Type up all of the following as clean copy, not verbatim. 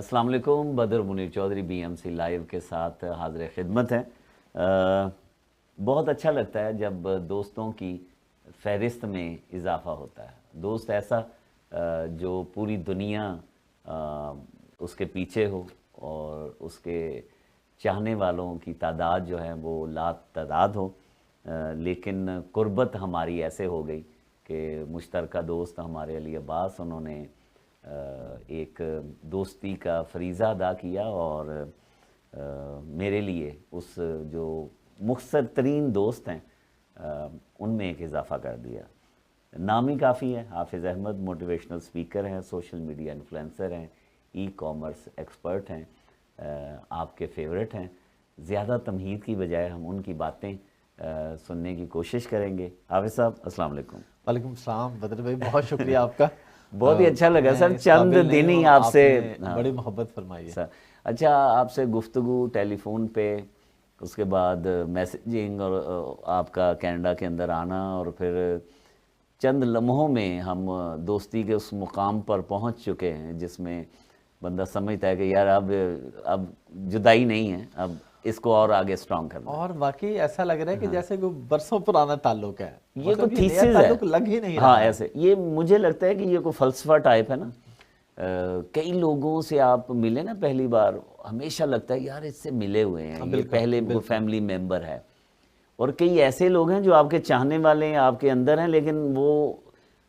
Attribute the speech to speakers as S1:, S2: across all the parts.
S1: السلام علیکم. بدر Munir Chaudhry BMC live کے ساتھ حاضر خدمت ہیں. بہت اچھا لگتا ہے جب دوستوں کی فہرست میں اضافہ ہوتا ہے. دوست ایسا جو پوری دنیا اس کے پیچھے ہو اور اس کے چاہنے والوں کی تعداد جو ہے وہ لا تعداد ہو، لیکن قربت ہماری ایسے ہو گئی کہ مشترکہ دوست ہمارے علی عباس، انہوں نے ایک دوستی کا فریضہ ادا کیا اور میرے لیے اس جو مختصر ترین دوست ہیں ان میں ایک اضافہ کر دیا. نام ہی کافی ہے. حافظ احمد موٹیویشنل سپیکر ہیں، سوشل میڈیا انفلوئنسر ہیں، ای کامرس ایکسپرٹ ہیں، آپ کے فیورٹ ہیں. زیادہ تمہید کی بجائے ہم ان کی باتیں سننے کی کوشش کریں گے. حافظ صاحب السلام علیکم.
S2: وعلیکم السلام بدر بھائی، بہت شکریہ آپ کا.
S1: بہت ہی اچھا لگا سر، چند دن ہی آپ سے
S2: بڑی محبت فرمائی ہے.
S1: اچھا، آپ سے گفتگو ٹیلی فون پہ، اس کے بعد میسیجنگ اور آپ کا کینیڈا کے اندر آنا، اور پھر چند لمحوں میں ہم دوستی کے اس مقام پر پہنچ چکے ہیں جس میں بندہ سمجھتا ہے کہ یار اب جدائی نہیں ہے، اب اس کو اور آگے سٹرونگ کرنا.
S2: اور واقعی ایسا لگ رہا ہے کہ جیسے کوئی برسوں پرانا تعلق ہے.
S1: یہ کوئی تھیسس ہے،
S2: تعلق لگ ہی نہیں رہا.
S1: ہاں ایسے یہ مجھے لگتا ہے کہ یہ کوئی فلسفہ ٹائپ ہے نا. کئی لوگوں سے آپ ملے نا پہلی بار، ہمیشہ لگتا ہے یار اس سے ملے ہوئے ہیں، یہ پہلے فیملی ممبر ہے. اور کئی ایسے لوگ ہیں جو آپ کے چاہنے والے ہیں، آپ کے اندر ہیں، لیکن وہ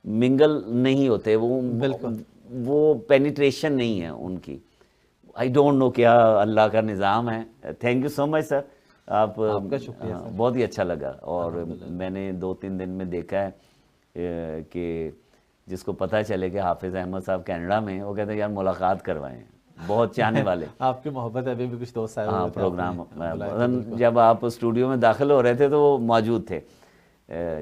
S1: منگل نہیں ہوتے، وہ پینیٹریشن نہیں ہے ان کی. آئی ڈونٹ نو کیا اللہ کا نظام ہے. تھینک یو سو مچ سر. آپ
S2: کا شکریہ سر.
S1: بہت ہی اچھا لگا. اور میں نے 2-3 دن میں دیکھا ہے کہ جس کو پتہ چلے کہ حافظ احمد صاحب کینیڈا میں ہیں، وہ کہتے ہیں یار ملاقات کروائیں. بہت چاہنے والے.
S2: آپ کی محبت ہے، ابھی بھی کچھ دوست آئے ہوئے تھے
S1: پروگرام جب آپ اسٹوڈیو میں داخل ہو رہے تھے تو وہ موجود تھے.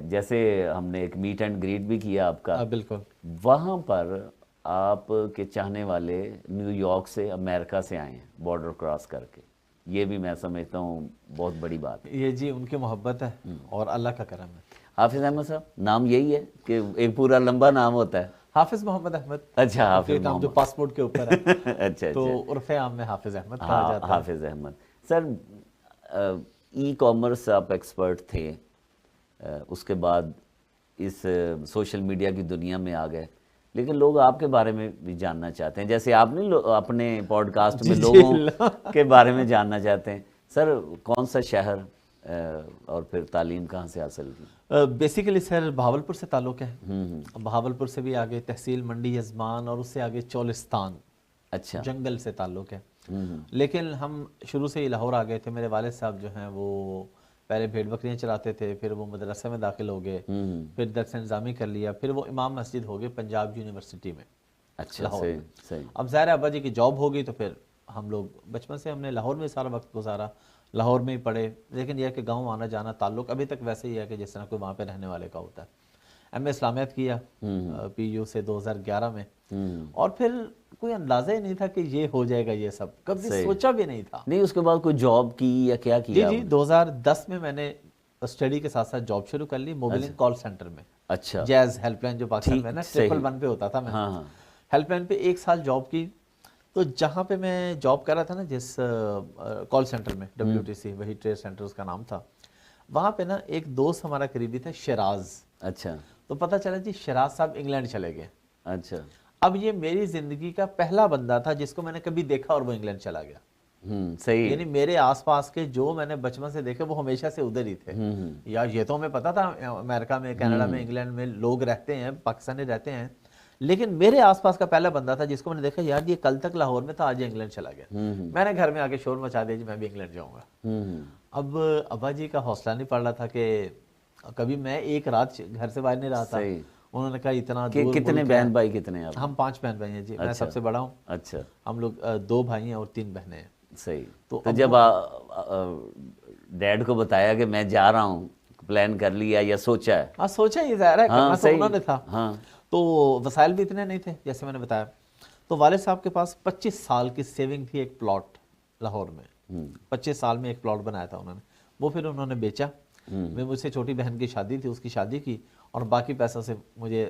S1: جیسے ہم نے ایک میٹ اینڈ گریٹ بھی کیا آپ کا.
S2: بالکل.
S1: وہاں پر آپ کے چاہنے والے نیو یارک سے، امریکہ سے آئے ہیں بارڈر کراس کر کے. یہ بھی میں سمجھتا ہوں بہت بڑی بات ہے.
S2: یہ جی ان کی محبت ہے اور اللہ کا کرم ہے.
S1: حافظ احمد صاحب نام یہی ہے کہ ایک پورا لمبا نام ہوتا ہے؟
S2: حافظ محمد احمد.
S1: اچھا، حافظ
S2: نام جو پاسپورٹ کے اوپر ہے.
S1: اچھا
S2: تو عرف عام میں حافظ احمد کہا جاتا ہے.
S1: حافظ احمد. سر ای کامرس آپ ایکسپرٹ تھے، اس کے بعد اس سوشل میڈیا کی دنیا میں آ گئے، لیکن لوگ آپ کے بارے میں بھی جاننا چاہتے ہیں، جیسے آپ نے اپنے پوڈ کاسٹ میں لوگوں کے بارے میں جاننا چاہتے ہیں. سر کون سا شہر اور پھر تعلیم کہاں سے حاصل کی؟
S2: بیسیکلی سر بہاولپور سے تعلق ہے. بہاولپور سے بھی آگے تحصیل منڈی یزمان، اور اس سے آگے چولستان.
S1: اچھا.
S2: جنگل سے تعلق ہے. لیکن ہم شروع سے ہی لاہور آ گئے تھے. میرے والد صاحب جو ہیں وہ پہلے بھیڑ بکریاں چلاتے تھے، پھر وہ مدرسے میں داخل ہو گئے، پھر درس نظامی کر لیا، پھر وہ امام مسجد ہو گئے پنجاب یونیورسٹی میں.
S1: اچھا،
S2: لاہور میں.
S1: صحیح.
S2: اب ظاہر ابا جی کی جاب ہو گئی تو پھر ہم لوگ بچپن سے ہم نے لاہور میں سارا وقت گزارا، لاہور میں ہی پڑھے. لیکن یہ کہ گاؤں آنا جانا تعلق ابھی تک ویسے ہی ہے کہ جس طرح کوئی وہاں پہ رہنے والے کا ہوتا ہے. ایم اے اسلامیات کیا PU سے 2011 میں. اور پھر کوئی اندازہ ہی نہیں تھا کہ یہ ہو جائے گا، یہ سب کبھی سوچا بھی نہیں تھا.
S1: نہیں، اس کے بعد کوئی جاب کی یا کیا کیا؟
S2: جی 2010 میں میں نے اسٹڈی کے ساتھ ساتھ جاب شروع کر لی موبلنگ کال سینٹر میں.
S1: اچھا.
S2: جیز ہیلپ لائن جو پاکستان میں نا 111 پہ ہوتا تھا. میں ہیلپ لائن پہ 1 سال جاب کی. تو جہاں پہ میں جاب کر رہا تھا نا، جس کال سینٹر میں WTC، وہی ٹریڈ سینٹر اس کا نام تھا، وہاں پہ نا ایک دوست ہمارا قریبی تھا شیراز.
S1: اچھا.
S2: تو پتہ چلا جی شیراز صاحب انگلینڈ چلے گئے.
S1: اچھا.
S2: اب یہ میری زندگی کا پہلا بندہ تھا جس کو میں نے کبھی دیکھا اور وہ انگلینڈ چلا گیا.
S1: صحیح.
S2: یعنی میرے آس پاس کے جو میں نے بچپن سے دیکھے وہ ہمیشہ سے ادھر ہی تھے. یا یہ تو ہمیں پتا تھا امریکہ میں، کینیڈا میں، انگلینڈ میں لوگ رہتے ہیں، پاکستانی رہتے ہیں، لیکن میرے آس پاس کا پہلا بندہ تھا جس کو میں نے دیکھا یار یہ کل تک لاہور میں تھا، آج انگلینڈ چلا گیا. میں نے گھر میں آ کے شور مچا دیا جی میں بھی انگلینڈ جاؤں گا. اب ابا جی کا حوصلہ نہیں پڑ رہا تھا کہ کبھی میں ایک رات گھر سے باہر نہیں رہا تھا. انہوں نے کہا اتنا دور.
S1: کتنے بہن بھائی کتنے ہیں؟
S2: ہم 5 بہن بھائی ہیں جی. میں سب سے بڑا ہوں.
S1: اچھا.
S2: ہم لوگ 2 بھائی ہیں اور 3 بہنیں ہیں.
S1: صحیح. تو جب ڈیڈ کو بتایا کہ میں جا رہا ہوں، پلان کر لیا یا سوچا ہے؟
S2: ہاں سوچا ہی، ظاہر ہے کرنا تو انہوں نے تھا. تو وسائل بھی اتنے نہیں تھے جیسے میں نے بتایا. تو والد صاحب کے پاس 25 سال کی سیونگ تھی ایک پلاٹ لاہور میں. 25 سال میں ایک پلاٹ بنایا تھا انہوں نے. وہ پھر انہوں نے بیچا. میں مجھ سے چھوٹی بہن کی شادی تھی، اس کی شادی کی، اور باقی پیسہ سے مجھے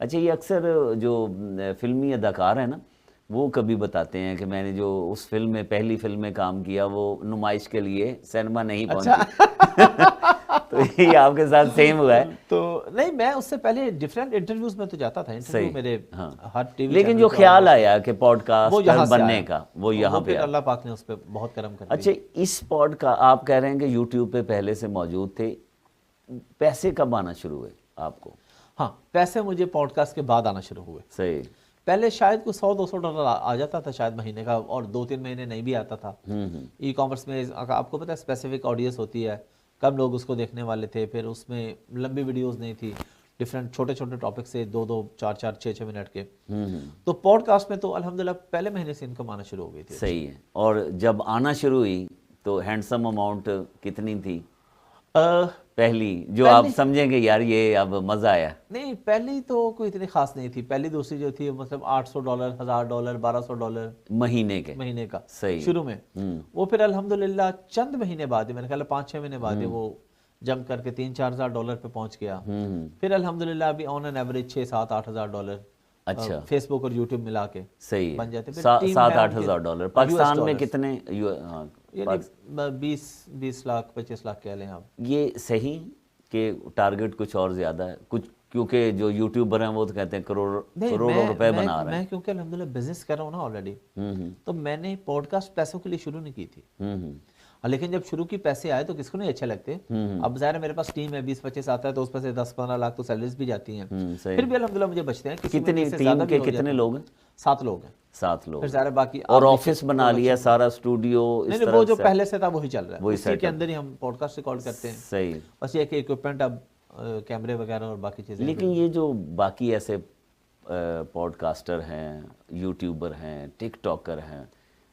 S1: اچھا یہ اکثر جو فلمی اداکار ہیں نا وہ کبھی بتاتے ہیں کہ میں نے جو اس فلم میں پہلی فلم میں کام کیا وہ نمائش کے لیے سینما نہیں پہنچی تو یہ آپ کے ساتھ سیم ہوا ہے؟
S2: تو نہیں، میں اس سے پہلے ڈیفرنٹ انٹرویوز میں تو جاتا تھا، انٹرویو میرے ہر ٹی وی،
S1: لیکن جو خیال آیا کہ پوڈ کاسٹ بننے کا وہ یہاں پہ
S2: اللہ پاک نے اس پہ بہت کرم کر دیا۔
S1: اچھا اس پوڈ کا آپ کہہ رہے ہیں کہ یوٹیوب پہ پہلے سے موجود تھے، پیسے کب آنا شروع ہوئے آپ کو؟
S2: ہاں پیسے مجھے پوڈ کاسٹ کے بعد آنا شروع ہوئے۔
S1: صحیح،
S2: پہلے شاید کوئی $100-200 آ جاتا تھا شاید مہینے کا، اور 2-3 مہینے نہیں بھی آتا تھا۔ ای کامرس میں آپ کو پتہ ہے اسپیسیفک آڈینس ہوتی ہے، کم لوگ اس کو دیکھنے والے تھے، پھر اس میں لمبی ویڈیوز نہیں تھی، ڈفرینٹ چھوٹے چھوٹے ٹاپک سے 2-2 4-4 6-6 منٹ کے۔ تو پوڈ کاسٹ میں تو الحمدللہ پہلے مہینے سے انکم آنا شروع ہو گئی تھی۔
S1: صحیح ہے، اور جب آنا شروع ہوئی تو ہینڈسم اماؤنٹ کتنی تھی پہلی جو آپ سمجھیں گے یار یہ اب مزہ آیا؟
S2: نہیں پہلی تو کوئی اتنی خاص نہیں تھی، پہلی دوسری جو تھی مطلب $800 $1000 $1200 مہینے کا
S1: صحیح
S2: شروع میں۔ وہ پھر الحمدللہ چند مہینے بعد، میں نے خیال 5-6 مہینے بعد وہ جم کر کے $3-4 پہ پہنچ گیا۔ پھر الحمدللہ ابھی آن این ایوریج $6-7-8
S1: اچھا
S2: فیس بک اور یوٹیوب ملا کے
S1: صحیح
S2: بن جاتے۔
S1: 7-8 ہزار $۔ پاکستان میں کتنے؟
S2: 20 لاکھ 25 لاکھ کہہ لیں آپ۔
S1: یہ صحیح کہ ٹارگٹ کچھ اور زیادہ ہے کچھ، کیونکہ جو یوٹیوبر ہیں وہ تو کہتے ہیں کروڑوں روپے بنا رہے ہیں۔
S2: میں کیونکہ الحمدللہ بزنس کر رہا ہوں نا آلریڈی، تو میں نے پوڈ کاسٹ پیسوں کے لیے شروع نہیں کی تھی، لیکن جب شروع کی پیسے آئے تو کس کو نہیں اچھے لگتے۔ اب ظاہر ہے میرے پاس ٹیم ہے 20-25 آتا ہے تو اس پر سے 10-15 لاکھ تو سیلریز بھی جاتی ہیں، پھر بھی الحمدللہ مجھے بچتے ہیں۔
S1: کتنی ٹیم کے کتنے لوگ ہیں؟
S2: 7 لوگ ہیں۔
S1: 7 لوگ،
S2: پھر ظاہر باقی
S1: اور آفس بنا لیا سارا اسٹوڈیو؟
S2: نہیں وہ جو پہلے سے تھا وہی چل رہا ہے، اسی کے اندر ہی ہم پوڈ کاسٹ ریکارڈ کرتے ہیں۔
S1: صحیح،
S2: بس یہ کہ ایکوپمنٹ اب کیمرے وغیرہ اور باقی چیزیں۔
S1: لیکن یہ جو باقی ایسے پوڈ کاسٹر ہیں، یوٹیوبر ہیں، ٹک ٹاکر ہیں،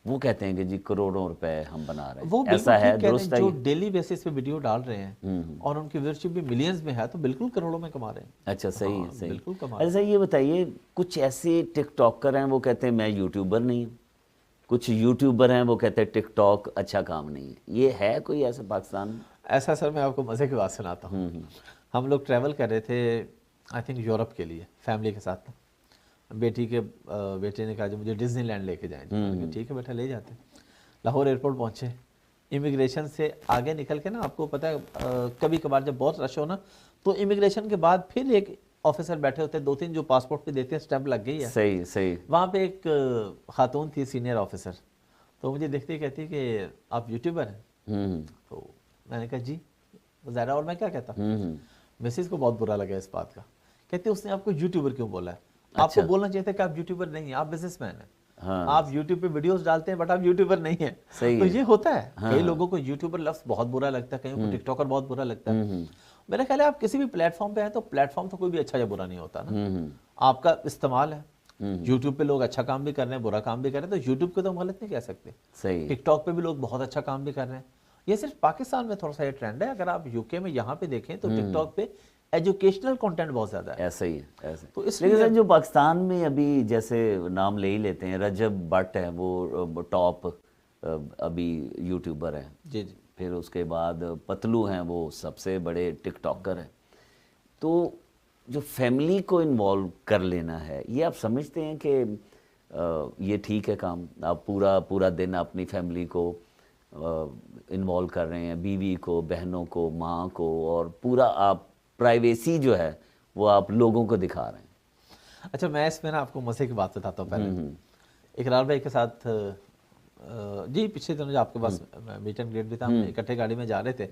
S1: وہ کہتے ہیں کہ جی کروڑوں روپے ہم بنا رہے ہیں، ایسا ہے؟ درست ہے؟
S2: جو ڈیلی بیسس پہ ویڈیو ڈال رہے ہیں اور ان کی ویورشپ بھی ملینز میں ہے تو بالکل کروڑوں میں کما رہے ہیں۔
S1: اچھا صحیح ہے، صحیح۔
S2: بالکل کما۔
S1: ایسا یہ بتائیے کچھ ایسے ٹک ٹاکر ہیں وہ کہتے ہیں میں یوٹیوبر نہیں ہوں، کچھ یوٹیوبر ہیں وہ کہتے ہیں ٹک ٹاک اچھا کام نہیں ہے، یہ ہے کوئی ایسا پاکستان میں؟
S2: ایسا سر میں آپ کو مزے کی بات سناتا ہوں۔ ہم لوگ ٹریول کر رہے تھے آئی تھنک یورپ کے لیے فیملی کے ساتھ، بیٹے نے کہا جو مجھے ڈزنی لینڈ لے کے جائیں، ٹھیک ہے بیٹا لے جاتے ہیں۔ لاہور ایئرپورٹ پہنچے، امیگریشن سے آگے نکل کے نا آپ کو پتہ ہے کبھی کبھار جب بہت رش ہو نا تو امیگریشن کے بعد پھر ایک آفیسر بیٹھے ہوتے ہیں، 2-3 جو پاسپورٹ پہ دیتے ہیں اسٹیمپ لگ گئی ہے۔
S1: صحیح صحیح۔
S2: وہاں پہ ایک خاتون تھی سینئر آفیسر، تو مجھے دیکھتے ہی کہتی کہ آپ یوٹیوبر ہیں؟ تو میں نے کہا جی ظاہر، اور میں کیا کہتا، مسز کو بہت برا لگا اس بات کا، کہتے اس نے آپ کو یوٹیوبر کیوں بولا ہے؟ آپ کو بولنا چاہیے تھا کہ آپ یوٹیوبر نہیں ہیں، آپ بزنس مین ہیں، آپ یوٹیوب پہ ویڈیوز ڈالتے ہیں بٹ آپ یوٹیوبر نہیں ہیں۔ تو یہ ہوتا ہے، کئی لوگوں کو یوٹیوبر لفظ بہت برا لگتا ہے، کئیوں کو ٹک ٹاکر بہت برا لگتا ہے۔ میرا خیال ہے آپ کسی بھی پلیٹ فارم پہ ہیں تو پلیٹ فارم تو کوئی بھی اچھا یا برا نہیں ہوتا نا، آپ کا استعمال ہے۔ یوٹیوب پہ لوگ اچھا کام بھی کر رہے ہیں، برا کام بھی کر رہے ہیں، تو یوٹیوب کو تو ہم غلط نہیں کہہ سکتے۔
S1: صحیح۔
S2: ٹک ٹاک پہ بھی لوگ بہت اچھا کام بھی کر رہے ہیں۔ یہ صرف پاکستان میں تھوڑا سا یہ ٹرینڈ ہے، اگر آپ UK میں یہاں پہ دیکھیں تو ٹک ٹاک پہ ایجوکیشنل کنٹینٹ بہت زیادہ ہے۔
S1: ایسا ہی ہے، ایسا۔
S2: تو اس
S1: لیکن جو پاکستان میں ابھی جیسے نام لے ہی لیتے ہیں، رجب بٹ ہے وہ ٹاپ ابھی یوٹیوبر ہیں،
S2: جی جی،
S1: پھر اس کے بعد پتلو ہیں وہ سب سے بڑے ٹک ٹاکر ہیں۔ تو جو فیملی کو انوالو کر لینا ہے، یہ آپ سمجھتے ہیں کہ یہ ٹھیک ہے کام؟ آپ پورا دن اپنی فیملی کو انوالو کر رہے ہیں، بیوی کو، بہنوں کو، ماں کو، اور پورا آپ پرائیویسی جو ہے وہ آپ لوگوں کو دکھا رہے ہیں۔
S2: اچھا میں اس میں نا آپ کو مزے کی بات بتاتا ہوں۔ پہلے اقرار بھائی کے ساتھ جی پچھلے دنوں جو آپ کے پاس میٹ اینڈ گریٹ بھی تھا، ہم اکٹھے گاڑی میں جا رہے تھے،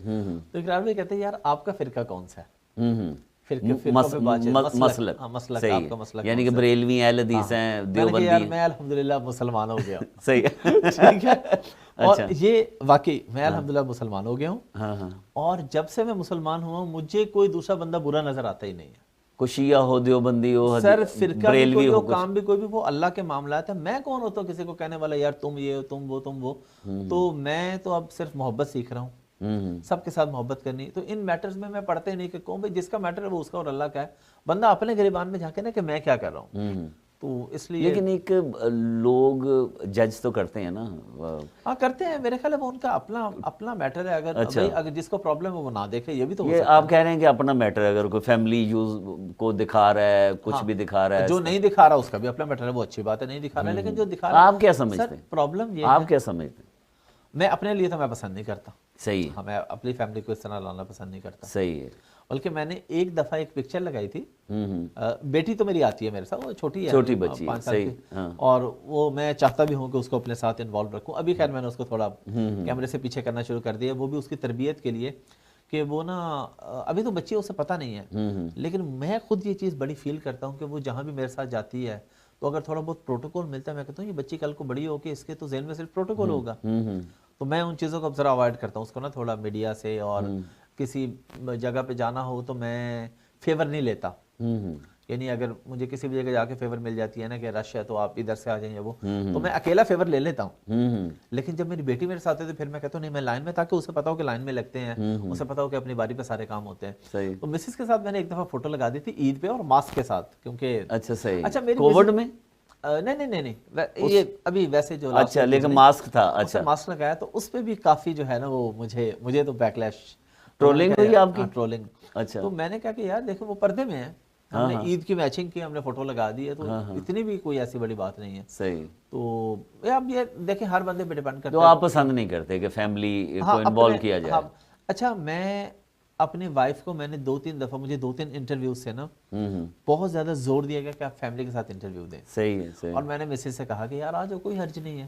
S2: تو اقرار بھائی کہتے ہیں یار آپ کا فرقہ کون سا ہے؟
S1: مسلک یعنی کہ بریلوی اہل حدیث ہیں، دیوبندی ہیں۔
S2: میں الحمدللہ مسلمان ہو گیا ہوں۔
S1: صحیح
S2: ٹھیک ہے، اور یہ واقعی میں الحمدللہ مسلمان ہو گیا ہوں، اور جب سے میں مسلمان ہوا ہوں مجھے کوئی دوسرا بندہ برا نظر آتا ہی نہیں ہے،
S1: کوئی شیعہ ہو، دیوبندی ہو،
S2: سر فرقہ بھی کوئی ہو، کام بھی کوئی بھی، وہ اللہ کے معاملات ہیں۔ میں کون ہوتا ہوں کسی کو کہنے والا یار تم یہ تم وہ، تو میں تو اب صرف محبت سیکھ رہا ہوں، سب کے ساتھ محبت کرنی۔ تو ان میٹرز میں پڑھتے نہیں کہ کون بھائی جس کا میٹر ہے وہ اس کا اور اللہ کا ہے، بندہ اپنے گریبان میں جھانکے نا کہ میں کیا کر رہا ہوں۔ تو اس لیے
S1: لیکن ایک لوگ جج تو کرتے ہیں نا.
S2: ہاں کرتے ہیں, میرے خیال ہے وہ ان کا اپنا میٹر ہے. اگر جس کو پرابلم ہے وہ نہ دیکھے, یہ بھی تو ہو
S1: یہ
S2: سکتا ہے.
S1: آپ کہہ رہے ہیں کہ اپنا میٹر ہے, اگر کوئی فیملی یوز کو دکھا رہا ہے, کچھ بھی دکھا رہا ہے,
S2: جو نہیں دکھا رہا اس کا بھی اپنا میٹر ہے, وہ اچھی بات ہے, نہیں دکھا رہا ہے. لیکن جو دکھا رہا ہے,
S1: آپ کیا سمجھتے ہیں,
S2: پرابلم یہ
S1: آپ کیا سمجھتے ہیں؟
S2: میں اپنے لیے تو میں پسند نہیں کرتا.
S1: صحیح
S2: ہاں, میں اپنی فیملی کو اس طرح لانا پسند نہیں کرتا.
S1: صحیح ہے.
S2: بلکہ میں نے ایک دفعہ ایک پکچر لگائی تھی, بیٹی تو میری آتی ہے میرے ساتھ, وہ چھوٹی ہے,
S1: چھوٹی بچی
S2: 5 سال کی, اور وہ میں چاہتا بھی ہوں کہ اس کو اپنے ساتھ انوالو رکھوں. ابھی خیر میں نے اس کو تھوڑا کیمرے سے پیچھے کرنا شروع کر دیا, وہ بھی اس کی تربیت کے لیے کہ وہ نا ابھی تو بچی ہے, اسے پتہ نہیں ہے. لیکن میں خود یہ چیز بڑی فیل کرتا ہوں کہ وہ جہاں بھی میرے ساتھ جاتی ہے تو اگر تھوڑا بہت پروٹوکول ملتا ہے, میں کہتا ہوں یہ بچی کل کو بڑی ہو کے اس کے تو ذہن میں صرف پروٹوکول ہوگا. تو میں ان چیزوں کو ذرا اوائڈ کرتا ہوں. اس کو نا تھوڑا میڈیا سے اور کسی جگہ پہ جانا ہو تو میں فیور نہیں لیتا. یعنی اگر مجھے کسی بھی جگہ جا کے فیور مل جاتی ہے نا کہ رش ہے تو آپ ادھر سے آ جائیں, وہ تو میں اکیلا فیور لے لیتا ہوں. لیکن جب میری بیٹی میرے ساتھ ہے تو پھر میں کہتا ہوں نہیں, میں لائن میں, تاکہ اسے پتا ہو کہ لائن میں لگتے ہیں, اسے پتا ہو کہ اپنی باری پہ سارے کام ہوتے ہیں. تو مسز کے ساتھ میں نے ایک دفعہ فوٹو لگا دی تھی عید پہ, اور ماسک کے ساتھ, کیونکہ
S1: اچھا میری کووڈ میں
S2: نہیں یہ ابھی ویسے جو
S1: اچھا, لیکن ماسک تھا. اچھا,
S2: ماسک لگایا تو اس پہ بھی کافی جو ہے نا وہ مجھے تو بیکلیش,
S1: ٹرولنگ ہوئی آپ کی.
S2: ٹرولنگ.
S1: اچھا,
S2: تو میں نے کہا کہ یار دیکھو وہ پردے میں ہے, ہم نے عید کی میچنگ کی, ہم نے فوٹو لگا دی ہے, تو اتنی بھی کوئی ایسی بڑی بات نہیں ہے.
S1: صحیح.
S2: تو اب یہ دیکھیں ہر بندے پہ ڈیپینڈ کرتا ہے.
S1: تو آپ پسند نہیں کرتے کہ فیملی کو انوالو کیا جائے؟
S2: اچھا, میں اپنی وائف کو, میں نے 2-3 دفعہ, مجھے 2-3 انٹرویوز سے نا بہت زیادہ زور دیا گیا کہ آپ فیملی کے ساتھ انٹرویو دیں.
S1: صحیح ہے.
S2: اور میں نے مسز سے کہا کہ یار آ جاؤ, کوئی حرج نہیں ہے,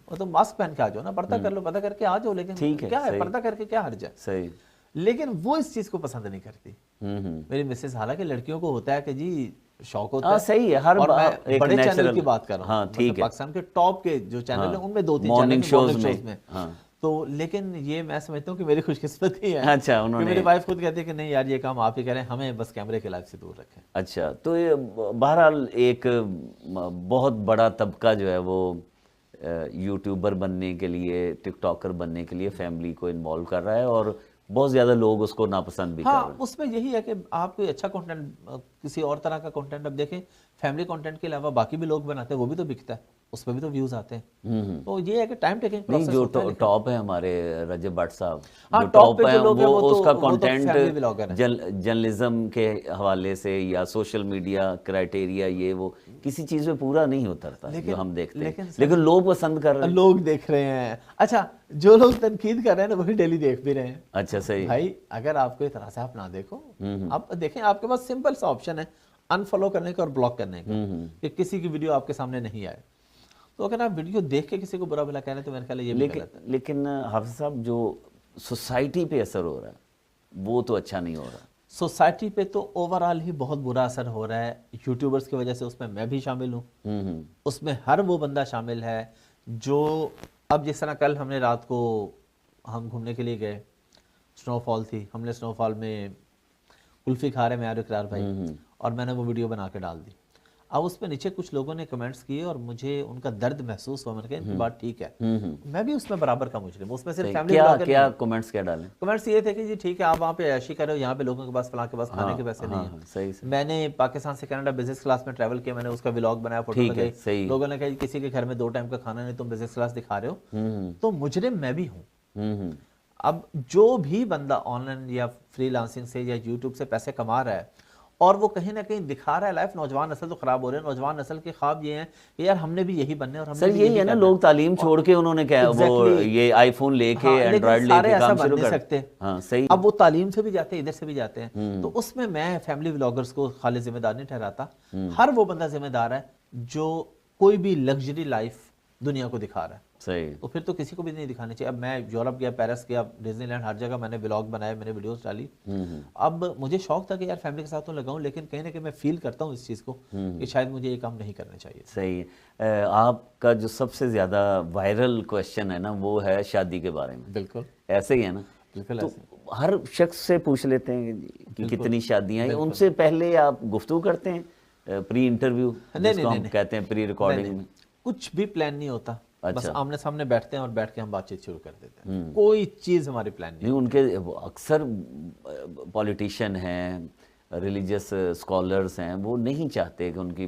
S2: وہ تو ماسک پہن کے آ جاؤ نا, پردہ کر لو, پردہ کر کے آ جاؤ, لیکن کیا ہے پردہ کر کے کیا حرج ہے.
S1: صحیح.
S2: لیکن وہ اس چیز کو پسند نہیں کرتی میری مسز. حالانکہ لڑکیوں کو ہوتا ہے کہ جی شوق ہوتا ہے.
S1: صحیح ہے, ہر
S2: بڑے چینل کی بات کر رہا ہوں, پاکستان کے ٹاپ کے جو چینل ہیں ان میں 2-3
S1: مارننگ شوز
S2: میں. تو لیکن یہ میں سمجھتا ہوں کہ میری خوش قسمتی ہے.
S1: اچھا, انہوں نے,
S2: میری وائف خود کہتی ہے کہ نہیں یار یہ کام آپ ہی کریں, ہمیں بس کیمرے کے لائف سے دور رکھیں.
S1: اچھا, تو یہ بہرحال ایک بہت بڑا طبقہ جو ہے وہ یوٹیوبر بننے کے لیے, ٹک ٹاکر بننے کے لیے فیملی کو انوالو کر رہا ہے, اور بہت زیادہ لوگ اس کو ناپسند بھی کر رہے ہیں.
S2: اس میں یہی ہے کہ آپ کوئی اچھا کنٹینٹ, کسی اور طرح کا کنٹینٹ, اب دیکھیں فیملی کنٹینٹ کے علاوہ باقی بھی لوگ بناتے ہیں, وہ بھی تو بکتا ہے, اس پہ بھی تو ویوز آتے ہیں. تو یہ ہے کہ ٹائم ٹیکنگ پروسیس ہوتا ہے.
S1: جو ٹاپ ہے ہمارے رجب بٹ صاحب, جو ٹاپ ہے وہ اس کا کنٹینٹ جرنلزم کے حوالے سے یا سوشل میڈیا کرائٹیریا یہ وہ کسی چیز میں پورا نہیں اترتا جو ہم دیکھتے ہیں, لیکن لوگ پسند کر رہے ہیں,
S2: لوگ دیکھ رہے ہیں. اچھا, جو لوگ تنقید کر رہے ہیں نا وہی ڈیلی دیکھ بھی رہے ہیں.
S1: اچھا صحیح.
S2: بھائی اگر آپ کو اس طرح سے آپ نہ دیکھو, آپ دیکھیں آپ کے پاس سمپل سا آپشن ہے انفالو کرنے کا اور بلاک کرنے کا, کہ کسی کی ویڈیو آپ کے سامنے نہیں آئے. تو اگر آپ ویڈیو دیکھ کے کسی کو برا بھلا کہہ رہے ہیں تو میرے خیال ہے یہ بھی غلط ہے.
S1: لیکن حافظ صاحب جو سوسائٹی پہ اثر ہو رہا ہے وہ تو اچھا نہیں ہو رہا.
S2: سوسائٹی پہ تو اوورآل ہی بہت برا اثر ہو رہا ہے یوٹیوبرز کی وجہ سے. اس میں میں بھی شامل ہوں, اس میں ہر وہ بندہ شامل ہے جو, اب جس طرح کل ہم نے رات کو ہم گھومنے کے لیے گئے, سنو فال تھی, ہم نے سنو فال میں کلفی کھا رہے میں اور اقرار بھائی, اور میں نے وہ ویڈیو بنا کے ڈال دی. اب اس پہ نیچے کچھ لوگوں نے کمنٹس کیے اور مجھے ان کا درد محسوس ہوا. میں نے کہا ان کی بات ٹھیک ہے, میں بھی اس میں برابر کا مجرم. اس میں صرف فیملی
S1: کیا کمنٹس کیا ڈالیں؟
S2: کمنٹس یہ تھے کہ جی ٹھیک ہے آپ وہاں پہ عیاشی کرو, یہاں پہ لوگوں کے پاس فلاں کے پاس کھانے کے پیسے نہیں ہیں.
S1: صحیح.
S2: میں نے پاکستان سے کینیڈا بزنس کلاس میں ٹریول کیا, میں نے اس کا ولاگ بنایا, فوٹو لگائی. لوگوں نے کہا کسی کے گھر میں 2 ٹائم کا کھانا نہیں, تم بزنس کلاس دکھا رہے ہو. تو مجرم میں بھی ہوں. اب جو بھی بندہ آن لائن یا فری لانسنگ سے یا یوٹیوب سے پیسے کما رہا ہے اور وہ کہیں نہ کہیں دکھا رہا ہے لائف, نوجوان نسل تو خراب ہو رہے ہیں. نوجوان نسل کے خواب یہ ہیں کہ یار ہم نے بھی یہی بننے, اور ہم
S1: سر یہی ہے نا, لوگ تعلیم چھوڑ کے انہوں نے کیا وہ یہ آئی فون لے کے اینڈرائیڈ لے کے کام شروع کر سکتے. ہاں صحیح.
S2: اب وہ تعلیم سے بھی جاتے ہیں, ادھر سے بھی جاتے ہیں. تو اس میں فیملی ولاگرز کو خالی ذمہ دار نہیں ٹھہراتا. ہر وہ بندہ ذمہ دار ہے جو کوئی بھی لگژری لائف دنیا کو دکھا رہا ہے.
S1: صحیح.
S2: تو پھر تو کسی کو بھی نہیں دکھانی چاہیے. اب میں یورپ گیا, پیرس گیا, ڈزنی لینڈ, ہر جگہ میں نے ولاگ بنائے, میں نے ویڈیوز ڈالی. اب مجھے شوق تھا کہ یار فیملی کے ساتھ تو لگاؤں, لیکن کہیں نہ کہیں میں فیل کرتا ہوں اس چیز کو کہ شاید مجھے یہ کام نہیں کرنا چاہیے.
S1: صحیح. آپ کا جو سب سے زیادہ وائرل کویشچن ہے نا وہ ہے شادی کے بارے میں.
S2: بالکل
S1: ایسے ہی ہے نا, تو ہر شخص سے پوچھ لیتے ہیں کہ کتنی شادیاں ہیں. ان سے پہلے آپ گفتگو کرتے ہیں پری انٹرویو, جس کو ہم کہتے ہیں پری ریکارڈنگ میں؟
S2: کچھ بھی پلان نہیں ہوتا, بس آمنے سامنے بیٹھتے ہیں اور بیٹھ کے ہم بات چیت شروع کر دیتے ہیں. کوئی چیز ہماری پلان نہیں.
S1: ان کے اکثر پولیٹیشین ہیں, ریلیجس اسکالرس ہیں, وہ نہیں چاہتے کہ ان کی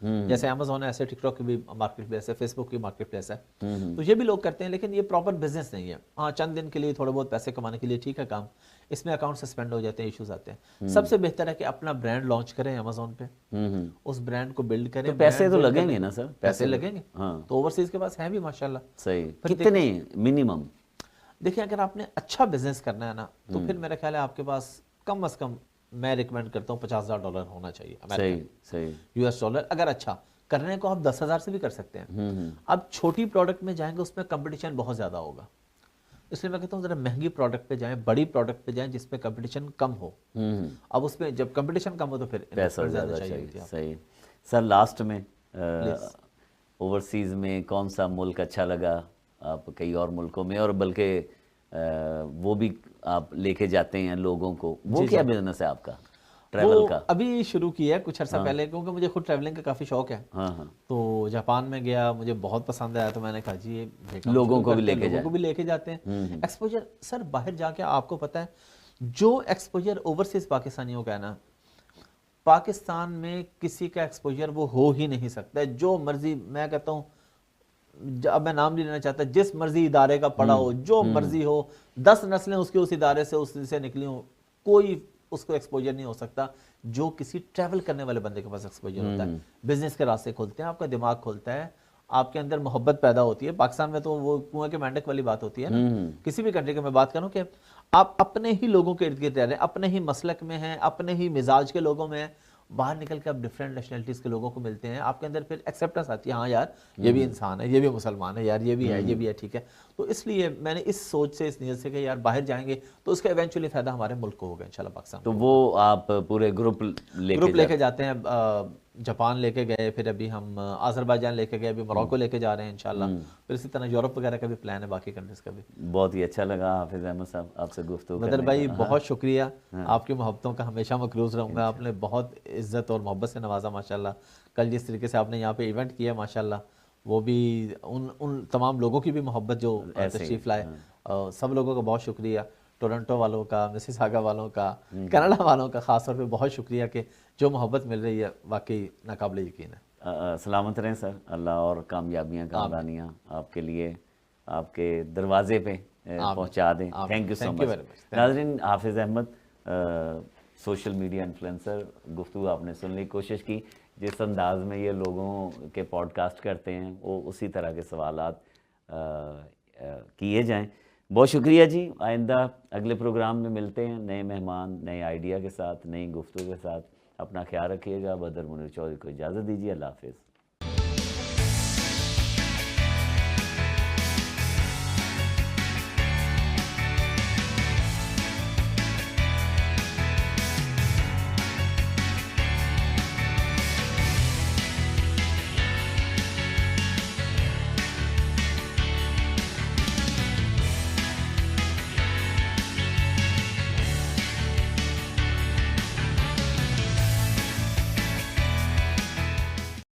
S2: جیسے Amazon ہے ایسے ٹک ٹاک کی بھی مارکیٹ پلیس ہے, فیس بک کی مارکیٹ پلیس ہے, تو یہ بھی لوگ کرتے ہیں, لیکن یہ پراپر بزنس نہیں ہے. ہاں چند دن کے لیے تھوڑے بہت پیسے کمانے کے لیے ٹھیک ہے کام, اس میں اکاؤنٹ سسپینڈ ہو جاتے ہیں, ایشوز آتے ہیں. سب سے بہتر ہے کہ اپنا برانڈ لانچ کریں Amazon پہ, اس برانڈ کو بلڈ کریں.
S1: پیسے تو لگیں گے نا سر,
S2: پیسے لگیں گے, تو اوورسیز کے پاس ہیں بھی ماشاءاللہ.
S1: صحیح, کتنے منیمم؟
S2: دیکھیں اگر آپ نے اچھا بزنس کرنا ہے نا, تو پھر میرا خیال ہے آپ کے پاس کم از کم میں ریکمینڈ کرتا ہوں $50,000 ہونا چاہیے امریکن $US. اگر اچھا کرنے کو آپ 10,000 سے بھی کر سکتے ہیں. اب چھوٹی پروڈکٹ میں جائیں گے اس میں کمپٹیشن بہت زیادہ ہوگا, اس لیے میں کہتا ہوں ذرا مہنگی پروڈکٹ پہ جائیں, بڑی پروڈکٹ پہ جائیں جس پہ کمپٹیشن کم ہو. اب اس میں جب کمپٹیشن کم ہو تو پھر
S1: پیسہ زیادہ چاہیے. صحیح سر, لاسٹ میں اوورسیز میں کون سا ملک اچھا لگا آپ کئی اور ملکوں میں, اور بلکہ وہ بھی آپ لے کے جاتے ہیں لوگوں کو, وہ کیا بزنس ہے آپ کا ٹریول کا؟
S2: ابھی شروع کیا ہے کچھ عرصہ پہلے, کیونکہ مجھے خود ٹریولنگ کا کافی شوق ہے. تو جاپان میں گیا, مجھے بہت پسند آیا, تو میں نے کہا جی
S1: لوگوں کو بھی
S2: لے کے جاتے ہیں. ایکسپوجر سر باہر جا کے آپ کو پتہ ہے جو ایکسپوجر اوورسیز پاکستانیوں کا ہے نا, پاکستان میں کسی کا ایکسپوجر وہ ہو ہی نہیں سکتا. جو مرضی, میں کہتا ہوں اب میں نام نہیں لینا چاہتا, جس مرضی ادارے کا پڑھا ہو, جو مرضی ہو, 10 نسلیں اس کے اس ادارے سے نکلی ہوں, کوئی اس کو ایکسپوجر نہیں ہو سکتا جو کسی ٹریول کرنے والے بندے کے پاس ایکسپوجر ہوتا ہے. بزنس کے راستے کھولتے ہیں, آپ کا دماغ کھولتا ہے, آپ کے اندر محبت پیدا ہوتی ہے. پاکستان میں تو وہ کنویں کے مینڈک والی بات ہوتی ہے نا, کسی بھی کنٹری کی میں بات کروں کہ آپ اپنے ہی لوگوں کے ارد گرد رہ رہے ہیں, اپنے ہی مسلک میں ہیں, اپنے ہی مزاج کے لوگوں میں ہیں. باہر نکل کے آپ ڈفرینٹ نیشنلٹیز کے لوگوں کو ملتے ہیں, آپ کے اندر پھر ایکسیپٹنس آتی ہے, ہاں یار یہ بھی انسان ہے, یہ بھی مسلمان ہے, یار یہ بھی ہے, یہ بھی ہے, ٹھیک ہے. تو اس لیے میں نے اس سوچ سے, اس نیت سے کہ یار باہر جائیں گے تو اس کا ایونچولی فائدہ ہمارے ملک کو ہوگا انشاءاللہ پاکستان.
S1: تو وہ آپ پورے گروپ
S2: لے کے جاتے ہیں. جاپان لے کے گئے, پھر ابھی ہم آذربائیجان لے کے گئے, ابھی موروکو لے کے جا رہے ہیں انشاءاللہ, پھر اسی طرح یورپ وغیرہ کا بھی پلان ہے, باقی کنٹریز کا بھی.
S1: بہت ہی اچھا لگا حافظ احمد صاحب آپ سے گفتگو
S2: بدر بھائی, بہت شکریہ, آپ کی محبتوں کا ہمیشہ مقروض رہوں گا. آپ نے بہت عزت اور محبت سے نوازا ماشاءاللہ. کل جس طریقے سے آپ نے یہاں پہ ایونٹ کیا ماشاءاللہ, وہ بھی ان تمام لوگوں کی بھی محبت جو تشریف لائے, سب لوگوں کا بہت شکریہ. ٹورنٹو والوں کا, مسیساگا والوں کا, کینیڈا والوں کا خاص طور پہ بہت شکریہ کہ جو محبت مل رہی ہے واقعی ناقابل یقین ہے.
S1: سلامت رہیں سر, اللہ اور کامیابیاں کامرانیاں آپ کے لیے آپ کے دروازے پہ پہنچا دیں. تھینک یو سو مچ. ناظرین, حافظ احمد سوشل میڈیا انفلوئنسر, گفتگو آپ نے سن لی. کوشش کی جس انداز میں یہ لوگوں کے پوڈ کاسٹ کرتے ہیں وہ اسی طرح کے سوالات کیے جائیں. بہت شکریہ جی. آئندہ اگلے پروگرام میں ملتے ہیں, نئے مہمان, نئے آئیڈیا کے ساتھ, نئی گفتگو کے ساتھ. اپنا خیال رکھیے گا. بدر منیر چودھری کو اجازت دیجیے. اللہ حافظ.